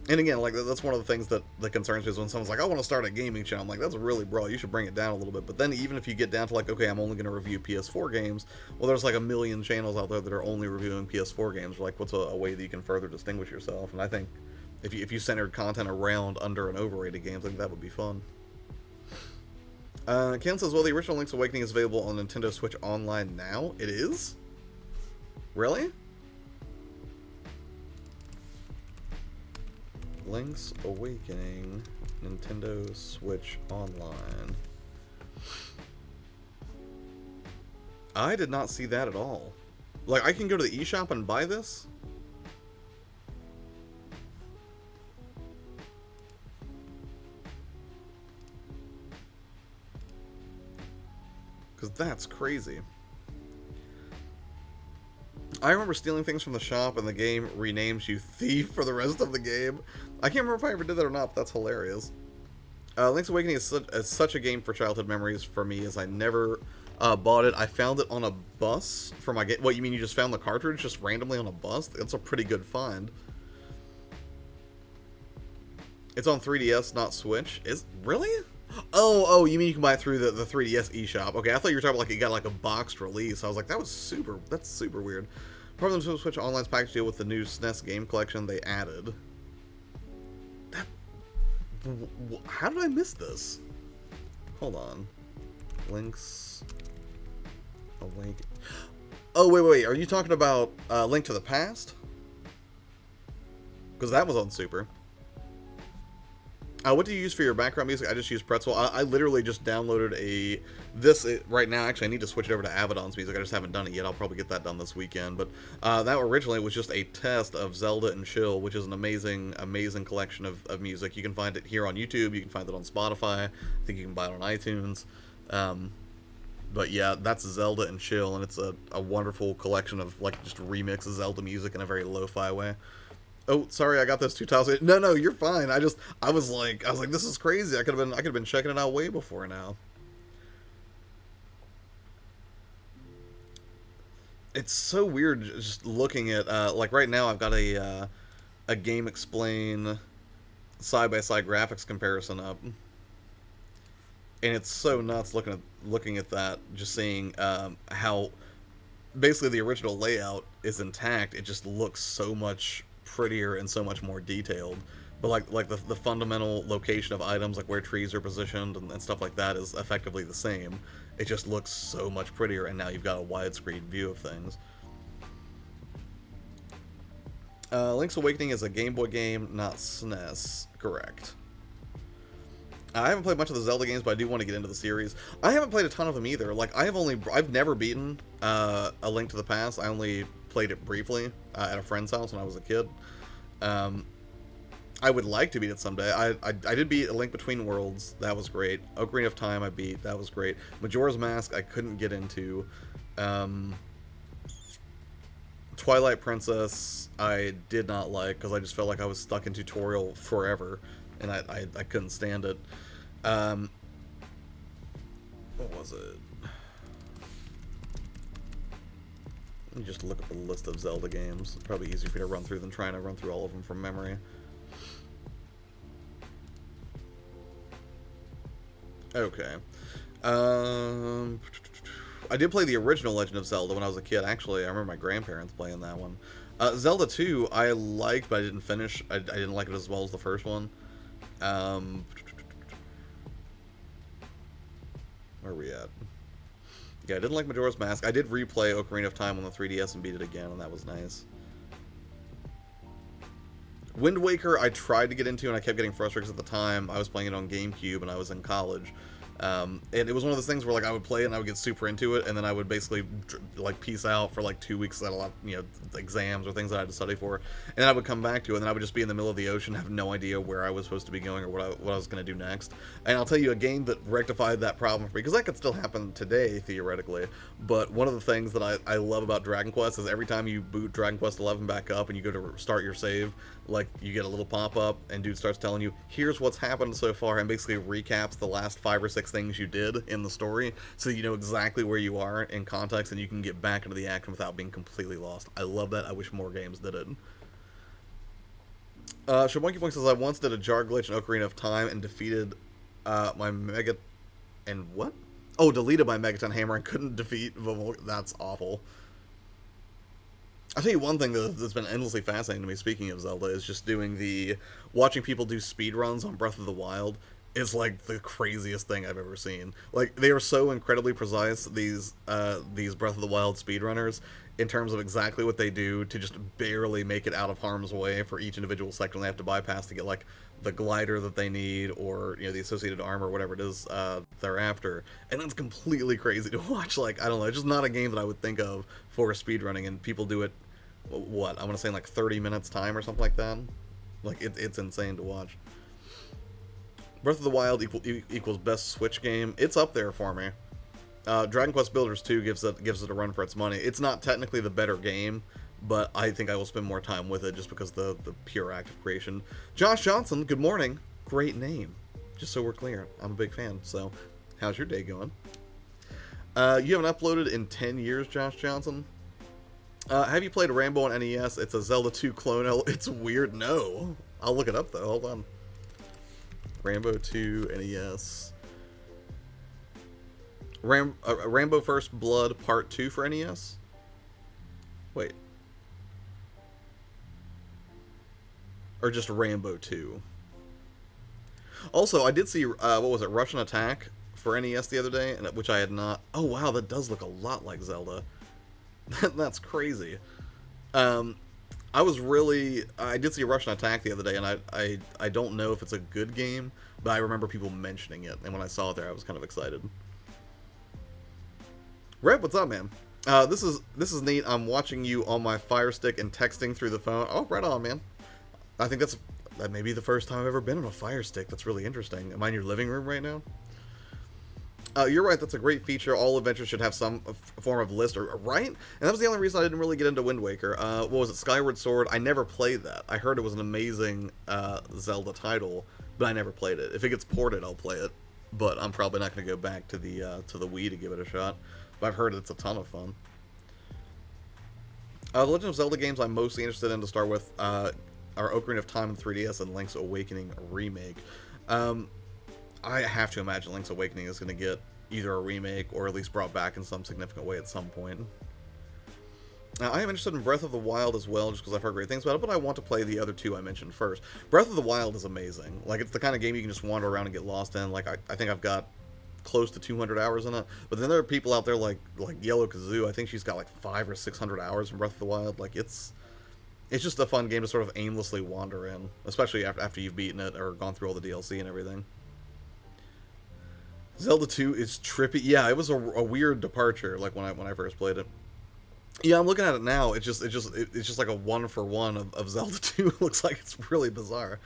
And again, like, that's one of the things that concerns me is when someone's like, I want to start a gaming channel. I'm like, that's really broad. You should bring it down a little bit. But then even if you get down to like, okay, I'm only going to review PS4 games, well, there's like a million channels out there that are only reviewing PS4 games. Like, what's a way that you can further distinguish yourself? And I think if you centered content around under and overrated games, I think that would be fun. Ken says, well, the original Link's Awakening is available on Nintendo Switch Online now. It is? Really? Link's Awakening, Nintendo Switch Online. I did not see that at all. Like, I can go to the eShop and buy this? Because that's crazy. I remember stealing things from the shop and the game renames you thief for the rest of the game. I can't remember if I ever did that or not, but that's hilarious. Link's Awakening is such a game for childhood memories for me, as I never bought it. I found it on a bus for my game. What, you mean you just found the cartridge just randomly on a bus? That's a pretty good find. It's on 3DS, not Switch. Really? Oh, you mean you can buy it through the 3DS eShop. Okay, I thought you were talking about like you got like a boxed release. I was like, that's super weird. Part of the Switch Online's package deal with the new SNES game collection they added. How did I miss this? Hold on. Link's Awake. Oh, wait. Are you talking about Link to the Past? Because that was on Super. What do you use for your background music? I just use Pretzel. I literally just downloaded right now. Actually, I need to switch it over to Avedon's music. I just haven't done it yet. I'll probably get that done this weekend. But that originally was just a test of Zelda and Chill, which is an amazing, amazing collection of music. You can find it here on YouTube. You can find it on Spotify. I think you can buy it on iTunes. But yeah, that's Zelda and Chill, and it's a wonderful collection of like just remix of Zelda music in a very lo-fi way. Oh, sorry, I got those 2,000. No, you're fine. I was like, this is crazy. I could have been checking it out way before now. It's so weird just looking at like right now. I've got a Game Explain side-by-side graphics comparison up, and it's so nuts looking at that. Just seeing how basically the original layout is intact. It just looks so much prettier and so much more detailed, but like the fundamental location of items, like where trees are positioned and stuff like that, is effectively the same. It just looks so much prettier, and now you've got a widescreen view of things. Link's Awakening is a Game Boy game, not SNES. Correct. I haven't played much of the Zelda games, but I do want to get into the series. I haven't played a ton of them either. Like I've never beaten A Link to the Past. I only played it briefly at a friend's house when I was a kid. I would like to beat it someday. I did beat A Link Between Worlds. That was great. Ocarina of Time I beat. That was great. Majora's Mask I couldn't get into. Twilight Princess I did not like because I just felt like I was stuck in tutorial forever, and I couldn't stand it. What was it? Let me just look at the list of Zelda games. It's probably easier for me to run through than trying to run through all of them from memory. Okay. I did play the original Legend of Zelda when I was a kid. Actually, I remember my grandparents playing that one. Zelda 2, I liked, but I didn't finish. I didn't like it as well as the first one. Where are we at? Yeah, I didn't like Majora's Mask. I did replay Ocarina of Time on the 3DS and beat it again, and that was nice. Wind Waker, I tried to get into, and I kept getting frustrated at the time. I was playing it on GameCube, and I was in college. And it was one of those things where like I would play it and I would get super into it, and then I would basically like peace out for like 2 weeks. I had a lot, exams or things that I had to study for, and then I would come back to it, and then I would just be in the middle of the ocean, have no idea where I was supposed to be going or what I was going to do next. And I'll tell you a game that rectified that problem for me, because that could still happen today theoretically. But one of the things that I love about Dragon Quest is every time you boot Dragon Quest 11 back up and you go to start your save, like you get a little pop-up and dude starts telling you, here's what's happened so far, and basically recaps the last 5 or 6 things you did in the story, so you know exactly where you are in context and you can get back into the action without being completely lost. I love that. I wish more games did it. Shamonkey Point says, I once did a jar glitch in Ocarina of Time and defeated my Mega... And what? Oh, deleted my Megaton Hammer and couldn't defeat Vivol. That's awful. I'll tell you one thing that's been endlessly fascinating to me, speaking of Zelda, is just watching people do speedruns on Breath of the Wild is like the craziest thing I've ever seen. Like, they are so incredibly precise, these Breath of the Wild speedrunners, in terms of exactly what they do to just barely make it out of harm's way for each individual section they have to bypass to get, like, the glider that they need, or, the associated armor, or whatever it is they're after. And that's completely crazy to watch. Like, I don't know, it's just not a game that I would think of for speedrunning, and people do it, what, I'm gonna say in like 30 minutes time or something like that. Like, it's insane to watch. Breath of the Wild equals best Switch game. It's up there for me. Dragon Quest Builders 2 gives it a run for its money. It's not technically the better game, but I think I will spend more time with it just because the pure act of creation. Josh Johnson, good morning. Great name. Just so we're clear, I'm a big fan. So, how's your day going? You haven't uploaded in 10 years, Josh Johnson? Have you played Rambo on NES? It's a Zelda 2 clone. It's weird. No. I'll look it up, though. Hold on. Rambo 2 NES. Rambo First Blood Part 2 for NES? Wait. Or just Rambo 2? Also, I did see, what was it, Russian Attack for NES the other day, and which I had not. Oh wow, that does look a lot like Zelda. That's crazy. I did see Russian Attack the other day, and I don't know if it's a good game, but I remember people mentioning it, and when I saw it there, I was kind of excited. Rep, what's up, man? This is neat. I'm watching you on my Fire Stick and texting through the phone. Oh, right on, man. I think that may be the first time I've ever been on a Fire Stick. That's really interesting. Am I in your living room right now? You're right, that's a great feature. All adventures should have some form of list, right? And that was the only reason I didn't really get into Wind Waker. What was it, Skyward Sword? I never played that. I heard it was an amazing Zelda title, but I never played it. If it gets ported, I'll play it. But I'm probably not going to go back to the Wii to give it a shot. But I've heard it's a ton of fun. The Legend of Zelda games I'm mostly interested in to start with are Ocarina of Time and 3DS and Link's Awakening Remake. I have to imagine Link's Awakening is going to get either a remake or at least brought back in some significant way at some point. I am interested in Breath of the Wild as well, just because I've heard great things about it, but I want to play the other two I mentioned first. Breath of the Wild is amazing. Like, it's the kind of game you can just wander around and get lost in. Like, I think I've got close to 200 hours in it, but then there are people out there like Yellow Kazoo. I think she's got like 500 or 600 hours in Breath of the Wild. Like, it's just a fun game to sort of aimlessly wander in, especially after you've beaten it or gone through all the DLC and everything. Zelda 2 is trippy. Yeah, it was a weird departure. Like when I first played it. Yeah, I'm looking at it now. It's just like a 1-for-1 of Zelda 2. It looks like it's really bizarre.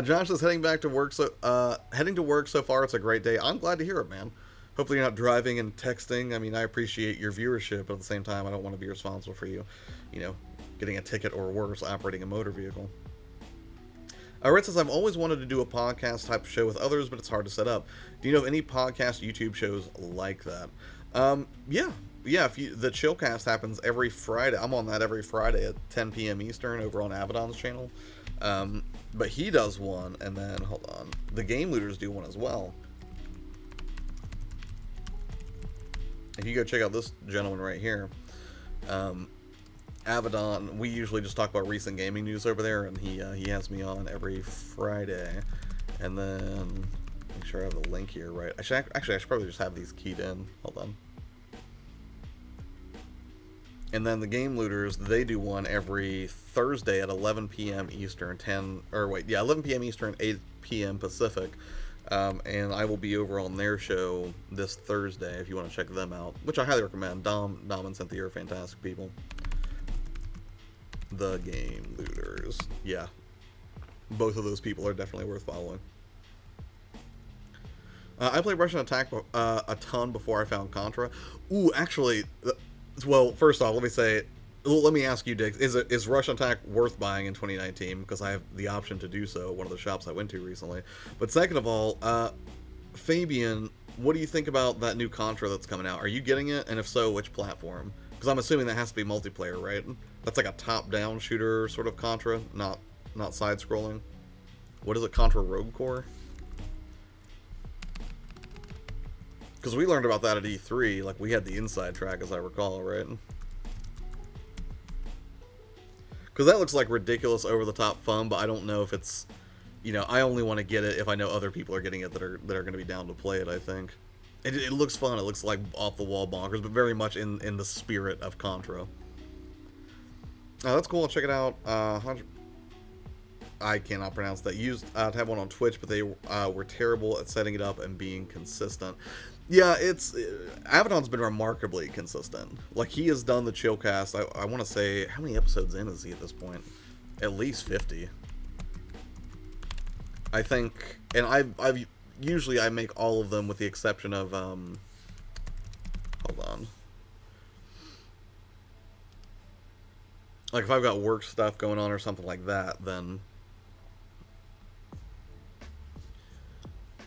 Josh is heading to work so far. It's a great day. I'm glad to hear it, man. Hopefully you're not driving and texting. I mean, I appreciate your viewership, but at the same time, I don't want to be responsible for you, getting a ticket or worse operating a motor vehicle. Red says, I've always wanted to do a podcast type of show with others, but it's hard to set up. Do you know of any podcast YouTube shows like that? Yeah. The Chillcast happens every Friday. I'm on that every Friday at 10 p.m. Eastern over on Abaddon's channel. But he does one, and then, hold on, the Game Looters do one as well. If you go check out this gentleman right here, Abaddon, we usually just talk about recent gaming news over there, and he has me on every Friday. And then, make sure I have the link here right. I should probably just have these keyed in. Hold on. And then the Game Looters, they do one every Thursday at 11 p.m. Eastern, 11 p.m. Eastern, 8 p.m. Pacific. And I will be over on their show this Thursday if you want to check them out, which I highly recommend. Dom and Cynthia are fantastic people. The Game Looters. Yeah. Both of those people are definitely worth following. I played Russian Attack a ton before I found Contra. Ooh, actually, well, first off, let me ask you, Dick, is Russian Attack worth buying in 2019? Because I have the option to do so at one of the shops I went to recently. But second of all, Fabian, what do you think about that new Contra that's coming out? Are you getting it? And if so, which platform? Because I'm assuming that has to be multiplayer, right? That's like a top-down shooter sort of Contra, not side-scrolling. What is it, Contra Rogue Core? Because we learned about that at E3, like we had the inside track, as I recall, right? Because that looks like ridiculous, over-the-top fun, but I don't know if it's, I only want to get it if I know other people are getting it that are going to be down to play it, I think. It looks fun. It looks like off-the-wall bonkers, but very much in the spirit of Contra. That's cool. I'll check it out. I cannot pronounce that. Used to have one on Twitch, but they were terrible at setting it up and being consistent. Yeah, Abaddon's been remarkably consistent. Like, he has done the Chillcast. I want to say, how many episodes in is he at this point? At least 50. I think, and usually I make all of them with the exception of, hold on. Like, if I've got work stuff going on or something like that, then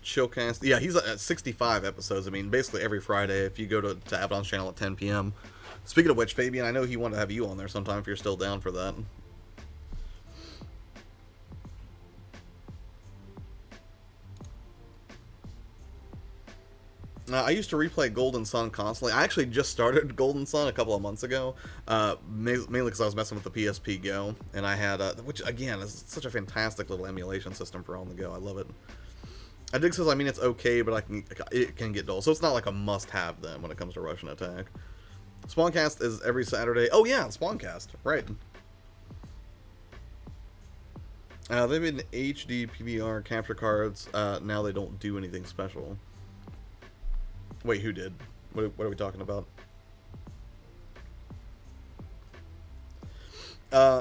Chillcast. Yeah, he's at 65 episodes. I mean, basically every Friday if you go to Abaddon's channel at 10 p.m. Speaking of which, Fabian, I know he wanted to have you on there sometime if you're still down for that. I used to replay Golden Sun constantly. I actually just started Golden Sun a couple of months ago, mainly because I was messing with the PSP Go, and I had, which again is such a fantastic little emulation system for on the go. I love it. I dig says, I mean, it's okay, but it can get dull. So it's not like a must-have then when it comes to Russian Attack. Spawncast is every Saturday. Oh yeah, Spawncast, right. They've been HD PBR capture cards. Now they don't do anything special. Wait, who did? What are we talking about?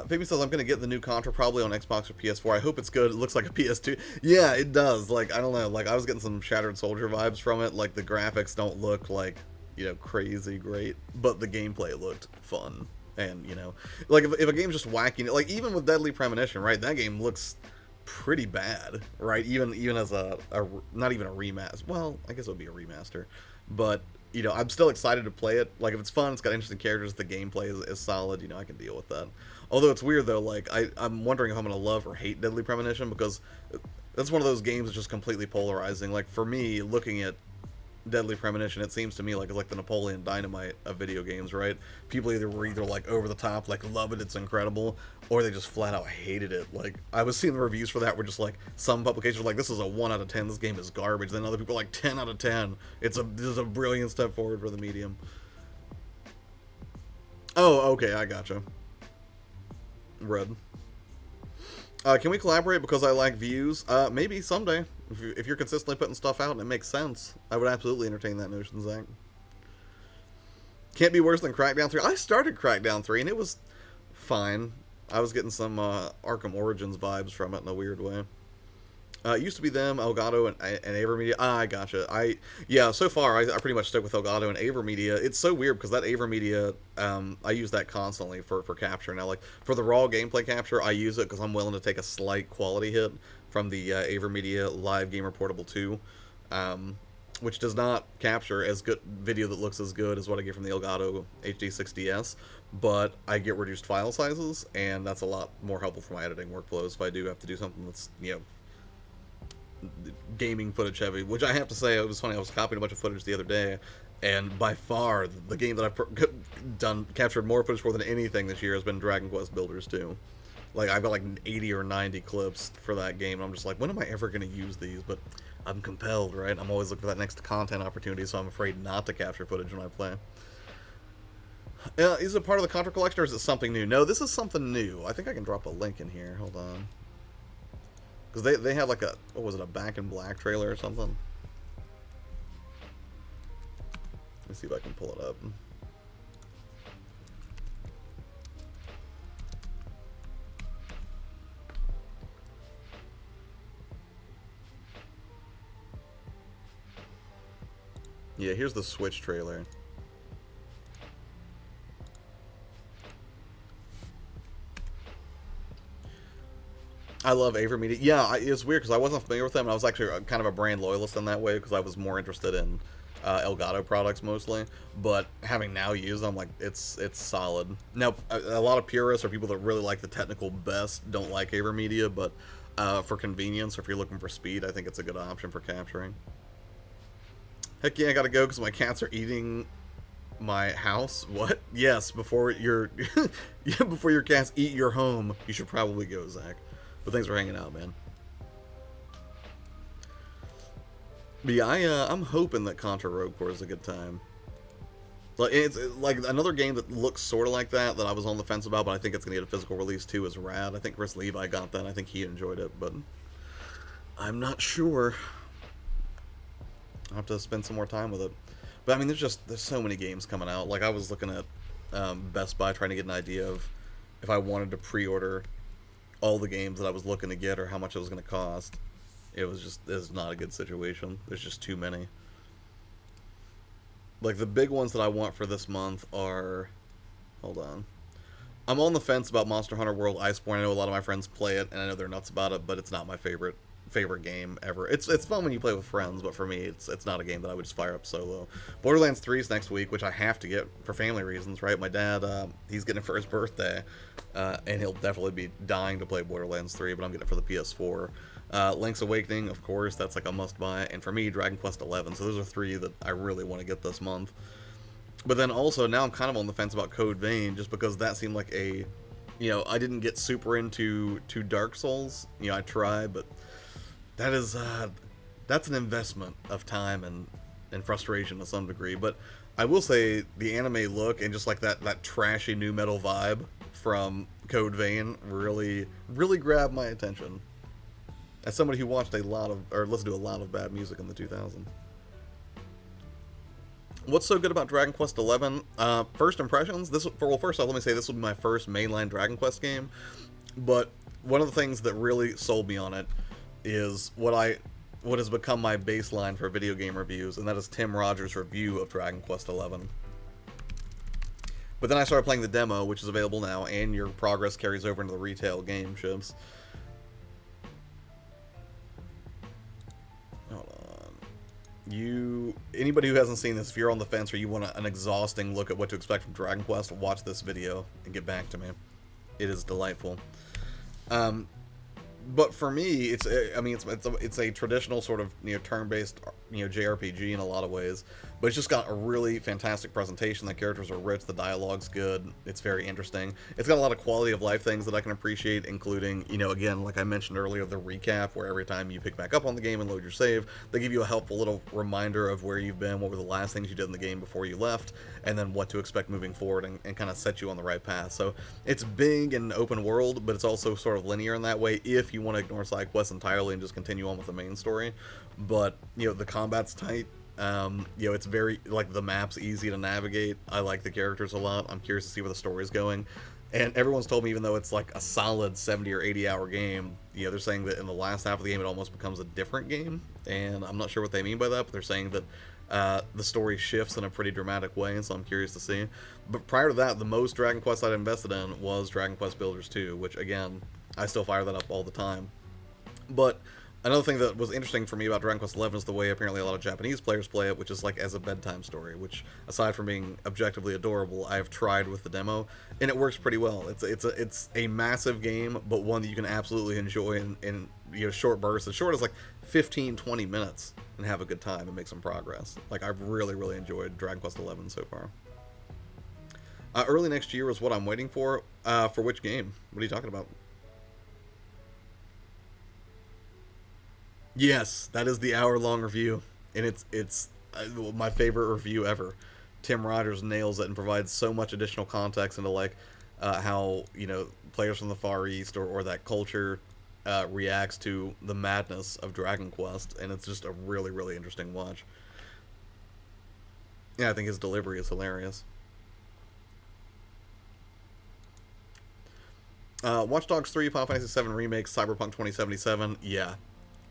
Phoebe says, I'm going to get the new Contra probably on Xbox or PS4. I hope it's good. It looks like a PS2. Yeah, it does. Like, I don't know. Like, I was getting some Shattered Soldier vibes from it. Like, the graphics don't look like, you know, crazy great, but the gameplay looked fun. And, you know, like, if a game's just wacky, like, even with Deadly Premonition, right, that game looks pretty bad, right? Even as a not even a remaster. Well, I guess it would be a remaster. But, you know, I'm still excited to play it. Like, if it's fun, it's got interesting characters, the gameplay is solid, you know, I can deal with that. Although it's weird, though, like, I'm wondering if I'm going to love or hate Deadly Premonition, because that's one of those games that's just completely polarizing. Like, for me, looking at Deadly Premonition, it seems to me like it's like the Napoleon Dynamite of video games, right? People were either like over the top, like love it, it's incredible, or they just flat out hated it. Like, I was seeing the reviews for that were just like, some publications were like, this is a 1 out of 10, this game is garbage. Then other people are like 10 out of 10. This is a brilliant step forward for the medium. Oh, okay, I gotcha. Red. Can we collaborate because I like views? Maybe someday. If you're consistently putting stuff out and it makes sense, I would absolutely entertain that notion, Zach. Can't be worse than Crackdown 3. I started Crackdown 3 and it was fine. I was getting some Arkham Origins vibes from it in a weird way. It used to be them, Elgato, and Avermedia. I gotcha. Yeah, so far, I pretty much stuck with Elgato and Avermedia. It's so weird, because that Avermedia, I use that constantly for capture. Now, like, for the raw gameplay capture, I use it because I'm willing to take a slight quality hit from the Avermedia Live Gamer Portable 2, which does not capture as good video that looks as good as what I get from the Elgato HD6DS, but I get reduced file sizes, and that's a lot more helpful for my editing workflows if I do have to do something that's, you know, gaming footage heavy, which I have to say, it was funny, I was copying a bunch of footage the other day, and by far, the game that I've captured more footage for than anything this year has been Dragon Quest Builders 2. Like, I've got like 80 or 90 clips for that game, and I'm just like, when am I ever going to use these? But I'm compelled, right? I'm always looking for that next content opportunity, so I'm afraid not to capture footage when I play. Is it part of the Contra collection, or is it something new? No, this is something new. I think I can drop a link in here. Hold on. Because they had like a, what was it, a Back in Black trailer or something? Let's see if I can pull it up. Yeah, here's the Switch trailer. I love Avermedia. Yeah, it's weird because I wasn't familiar with them, and I was actually kind of a brand loyalist in that way because I was more interested in Elgato products mostly. But having now used them, like, it's solid. Now, a lot of purists or people that really like the technical best don't like Avermedia, but for convenience or if you're looking for speed, I think it's a good option for capturing. Heck yeah, I gotta go because my cats are eating my house. What? Yes, before your before your cats eat your home, you should probably go, Zach. But thanks for hanging out, man. But yeah, I'm hoping that Contra Rogue Core is a good time. Like, it's like another game that looks sort of like that I was on the fence about, but I think it's gonna get a physical release too. Is Rad. I think Chris Levi got that. I think he enjoyed it, but I'm not sure. I'll have to spend some more time with it. But I mean, there's so many games coming out. Like, I was looking at Best Buy trying to get an idea of if I wanted to pre-order all the games that I was looking to get or how much it was going to cost. It's not a good situation. There's just too many. Like, the big ones that I want for this month are, hold on. I'm on the fence about Monster Hunter World Iceborne. I know a lot of my friends play it, and I know they're nuts about it, but it's not my favorite game ever. It's fun when you play with friends, but for me, it's not a game that I would just fire up solo. Borderlands 3 is next week, which I have to get for family reasons, right? My dad, he's getting it for his birthday, and he'll definitely be dying to play Borderlands 3, but I'm getting it for the PS4. Link's Awakening, of course, that's like a must-buy, and for me, Dragon Quest 11, so those are 3 that I really want to get this month. But then also, now I'm kind of on the fence about Code Vein, just because that seemed like a, you know, I didn't get super into Dark Souls. You know, I tried, but that is, that's an investment of time and frustration to some degree. But I will say the anime look and just like that trashy new metal vibe from Code Vein really grabbed my attention. As somebody who watched a lot of, or listened to a lot of bad music in the 2000s. What's so good about Dragon Quest XI? First impressions. First off, let me say this will be my first mainline Dragon Quest game. But one of the things that really sold me on it is what has become my baseline for video game reviews, and that is Tim Rogers' review of Dragon Quest XI. But then I started playing the demo, which is available now, and your progress carries over into the retail game ships. Anybody who hasn't seen this, if you're on the fence or you want an exhausting look at what to expect from Dragon Quest, watch this video and get back to me. It is delightful. But for me, it's a traditional sort of turn-based JRPG in a lot of ways, but it's just got a really fantastic presentation. The characters are rich, the dialogue's good, it's very interesting. It's got a lot of quality of life things that I can appreciate, including again, like I mentioned earlier, the recap, where every time you pick back up on the game and load your save, they give you a helpful little reminder of where you've been, what were the last things you did in the game before you left, and then what to expect moving forward, and kind of set you on the right path. So it's big and open world, but it's also sort of linear in that way if you want to ignore side quests entirely and just continue on with the main story. But the combat's tight. It's very, like, the map's easy to navigate. I like the characters a lot. I'm curious to see where the story's going. And everyone's told me, even though it's like a solid 70 or 80 hour game, they're saying that in the last half of the game it almost becomes a different game. And I'm not sure what they mean by that, but they're saying that the story shifts in a pretty dramatic way, and so I'm curious to see. But prior to that, the most Dragon Quest I'd invested in was Dragon Quest Builders 2, which, again, I still fire that up all the time. But another thing that was interesting for me about Dragon Quest XI is the way apparently a lot of Japanese players play it, which is like as a bedtime story, which, aside from being objectively adorable, I have tried with the demo, and it works pretty well. It's a massive game, but one that you can absolutely enjoy in short bursts, as short as like 15-20 minutes, and have a good time and make some progress. Like, I've really enjoyed Dragon Quest XI so far. Early next year is what I'm waiting for. For which game? What are you talking about? Yes, that is the hour-long review, and it's my favorite review ever. Tim Rogers nails it and provides so much additional context into, like, how players from the Far East or that culture reacts to the madness of Dragon Quest, and it's just a really interesting watch. Yeah, I think his delivery is hilarious. Watch Dogs 3, Final Fantasy VII Remake, Cyberpunk 2077. Yeah,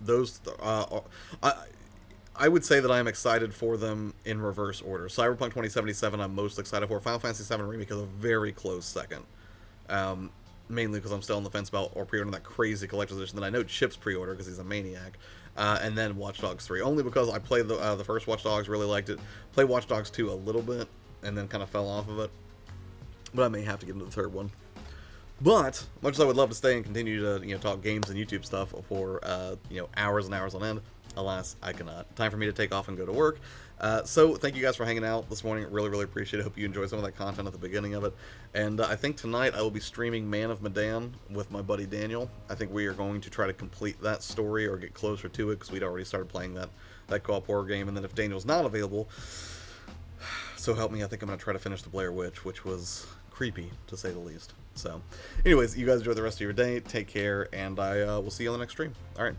those I would say that I'm excited for them in reverse order. Cyberpunk 2077 I'm most excited for. Final Fantasy VII Remake is a very close second. Mainly because I'm still on the fence about pre-ordering that crazy collector's edition that I know Chip's pre-order because he's a maniac. And then Watch Dogs 3. Only because I played the first Watch Dogs, really liked it. Played Watch Dogs 2 a little bit, and then kind of fell off of it. But I may have to get into the third one. But, much as I would love to stay and continue to, talk games and YouTube stuff for, hours and hours on end, alas, I cannot. Time for me to take off and go to work. So, thank you guys for hanging out this morning. Really appreciate it. Hope you enjoyed some of that content at the beginning of it. And I think tonight I will be streaming Man of Medan with my buddy Daniel. I think we are going to try to complete that story or get closer to it, because we'd already started playing that co-op horror game. And then if Daniel's not available, so help me, I think I'm going to try to finish the Blair Witch, which was creepy, to say the least. So, anyways, you guys enjoy the rest of your day. Take care, and I will see you on the next stream. All right.